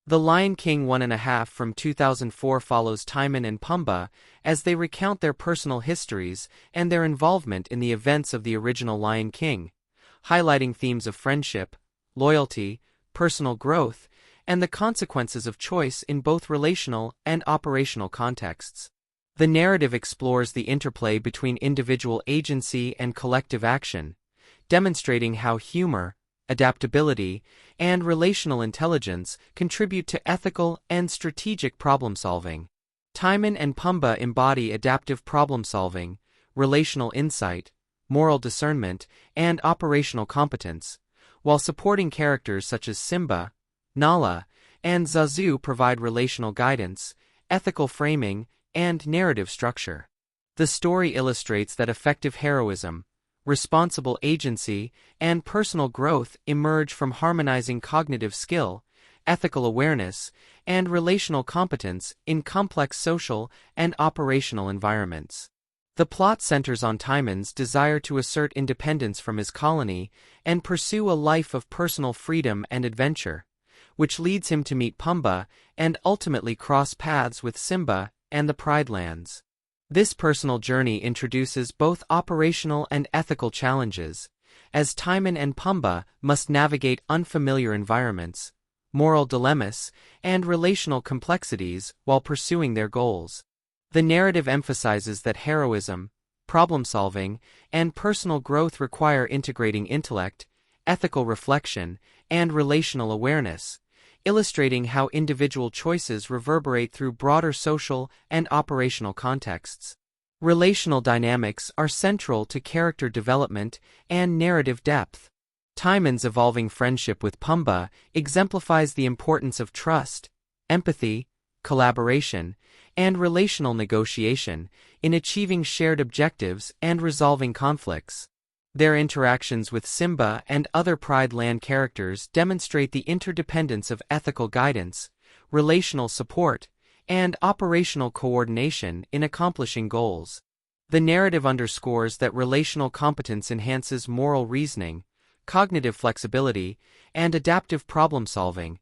The Lion King 1.5 from 2004 follows Timon and Pumbaa as they recount their personal histories and their involvement in the events of the original Lion King, highlighting themes of friendship, loyalty, personal growth, and the consequences of choice in both relational and operational contexts. The narrative explores the interplay between individual agency and collective action, demonstrating how humor, adaptability, and relational intelligence contribute to ethical and strategic problem-solving. Timon and Pumbaa embody adaptive problem-solving, relational insight, moral discernment, and operational competence, while supporting characters such as Simba, Nala, and Zazu provide relational guidance, ethical framing, and narrative structure. The story illustrates that effective heroism, responsible agency, and personal growth emerge from harmonizing cognitive skill, ethical awareness, and relational competence in complex social and operational environments. The plot centers on Timon's desire to assert independence from his colony and pursue a life of personal freedom and adventure, which leads him to meet Pumbaa and ultimately cross paths with Simba and the Pride Lands. This personal journey introduces both operational and ethical challenges, as Timon and Pumbaa must navigate unfamiliar environments, moral dilemmas, and relational complexities while pursuing their goals. The narrative emphasizes that heroism, problem-solving, and personal growth require integrating intellect, ethical reflection, and relational awareness, illustrating how individual choices reverberate through broader social and operational contexts. Relational dynamics are central to character development and narrative depth. Timon's evolving friendship with Pumbaa exemplifies the importance of trust, empathy, collaboration, and relational negotiation in achieving shared objectives and resolving conflicts. Their interactions with Simba and other Pride Land characters demonstrate the interdependence of ethical guidance, relational support, and operational coordination in accomplishing goals. The narrative underscores that relational competence enhances moral reasoning, cognitive flexibility, and adaptive problem-solving,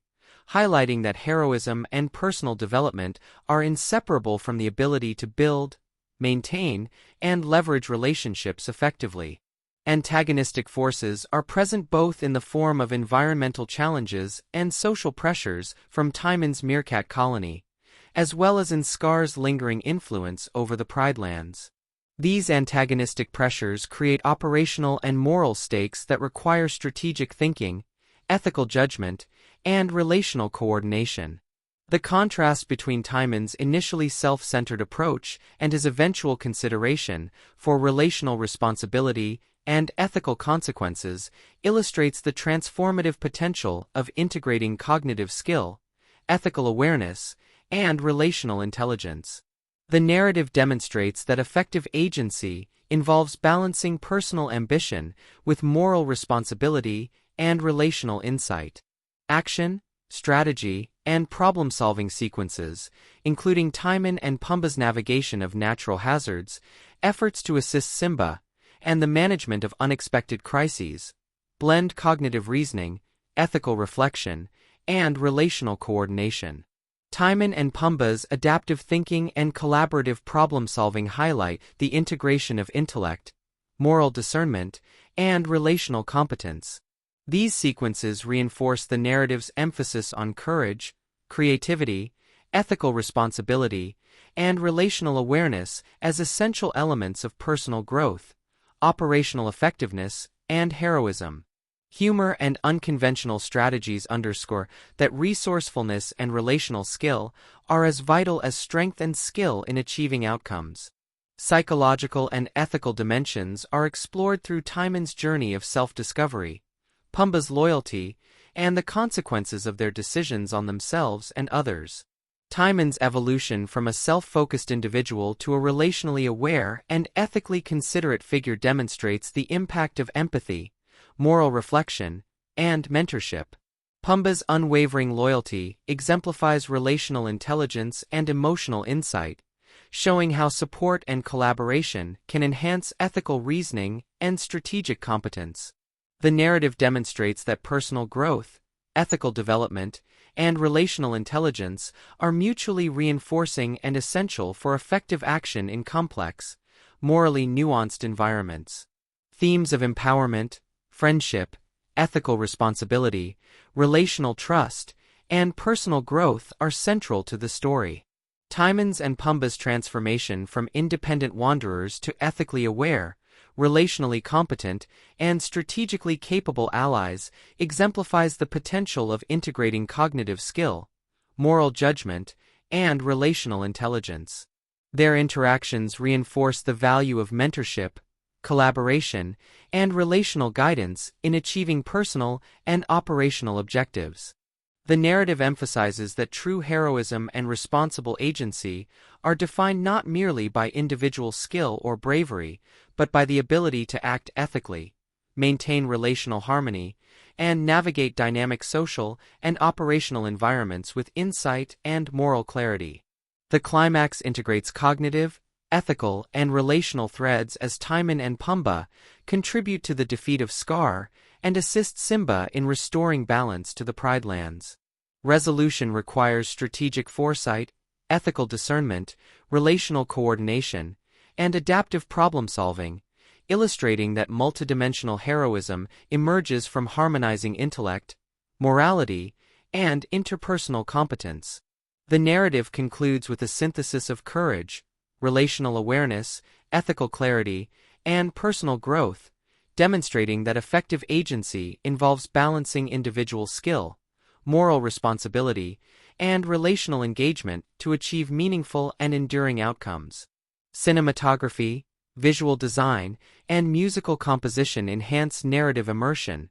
highlighting that heroism and personal development are inseparable from the ability to build, maintain, and leverage relationships effectively. Antagonistic forces are present both in the form of environmental challenges and social pressures from Timon's meerkat colony, as well as in Scar's lingering influence over the Pride Lands. These antagonistic pressures create operational and moral stakes that require strategic thinking, ethical judgment, and relational coordination. The contrast between Timon's initially self-centered approach and his eventual consideration for relational responsibility and ethical consequences illustrates the transformative potential of integrating cognitive skill, ethical awareness, and relational intelligence. The narrative demonstrates that effective agency involves balancing personal ambition with moral responsibility and relational insight. Action, strategy, and problem-solving sequences, including Timon and Pumbaa's navigation of natural hazards, efforts to assist Simba, and the management of unexpected crises, blend cognitive reasoning, ethical reflection, and relational coordination. Timon and Pumbaa's adaptive thinking and collaborative problem-solving highlight the integration of intellect, moral discernment, and relational competence. These sequences reinforce the narrative's emphasis on courage, creativity, ethical responsibility, and relational awareness as essential elements of personal growth, operational effectiveness, and heroism. Humor and unconventional strategies underscore that resourcefulness and relational skill are as vital as strength and skill in achieving outcomes. Psychological and ethical dimensions are explored through Timon's journey of self-discovery, Pumbaa's loyalty, and the consequences of their decisions on themselves and others. Timon's evolution from a self-focused individual to a relationally aware and ethically considerate figure demonstrates the impact of empathy, moral reflection, and mentorship. Pumbaa's unwavering loyalty exemplifies relational intelligence and emotional insight, showing how support and collaboration can enhance ethical reasoning and strategic competence. The narrative demonstrates that personal growth, ethical development, and relational intelligence are mutually reinforcing and essential for effective action in complex, morally nuanced environments. Themes of empowerment, friendship, ethical responsibility, relational trust, and personal growth are central to the story. Timon's and Pumbaa's transformation from independent wanderers to ethically aware, relationally competent, and strategically capable allies exemplifies the potential of integrating cognitive skill, moral judgment, and relational intelligence. Their interactions reinforce the value of mentorship, collaboration, and relational guidance in achieving personal and operational objectives. The narrative emphasizes that true heroism and responsible agency are defined not merely by individual skill or bravery, but by the ability to act ethically, maintain relational harmony, and navigate dynamic social and operational environments with insight and moral clarity. The climax integrates cognitive, ethical, and relational threads as Timon and Pumbaa contribute to the defeat of Scar and assist Simba in restoring balance to the Pride Lands. Resolution requires strategic foresight, ethical discernment, relational coordination, and adaptive problem-solving, illustrating that multidimensional heroism emerges from harmonizing intellect, morality, and interpersonal competence. The narrative concludes with a synthesis of courage, relational awareness, ethical clarity, and personal growth, demonstrating that effective agency involves balancing individual skill, moral responsibility, and relational engagement to achieve meaningful and enduring outcomes. Cinematography, visual design, and musical composition enhance narrative immersion,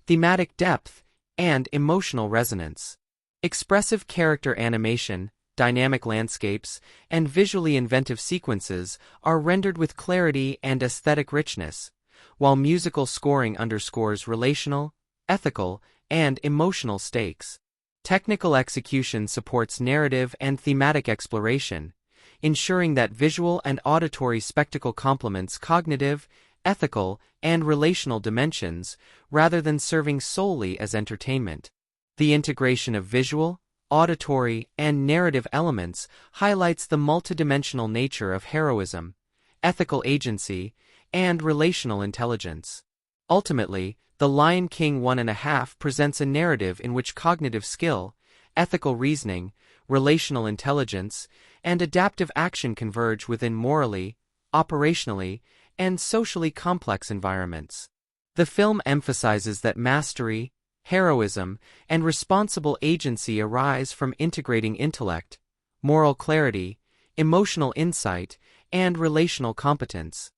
thematic depth, and emotional resonance. Expressive character animation, dynamic landscapes, and visually inventive sequences are rendered with clarity and aesthetic richness, while musical scoring underscores relational, ethical, and emotional stakes. Technical execution supports narrative and thematic exploration, ensuring that visual and auditory spectacle complements cognitive, ethical, and relational dimensions rather than serving solely as entertainment. The integration of visual, auditory, and narrative elements highlights the multidimensional nature of heroism, ethical agency, and relational intelligence. Ultimately, The Lion King 1.5 presents a narrative in which cognitive skill, ethical reasoning, relational intelligence, and adaptive action converge within morally, operationally, and socially complex environments. The film emphasizes that mastery, heroism, and responsible agency arise from integrating intellect, moral clarity, emotional insight, and relational competence.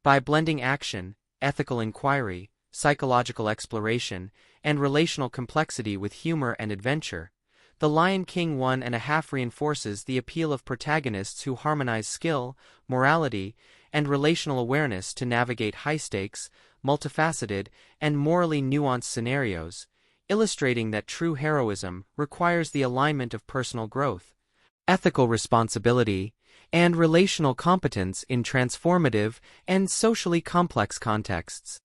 By blending action, ethical inquiry, psychological exploration, and relational complexity with humor and adventure, The Lion King 1.5 reinforces the appeal of protagonists who harmonize skill, morality, and relational awareness to navigate high-stakes, multifaceted, and morally nuanced scenarios, illustrating that true heroism requires the alignment of personal growth, ethical responsibility, and relational competence in transformative and socially complex contexts.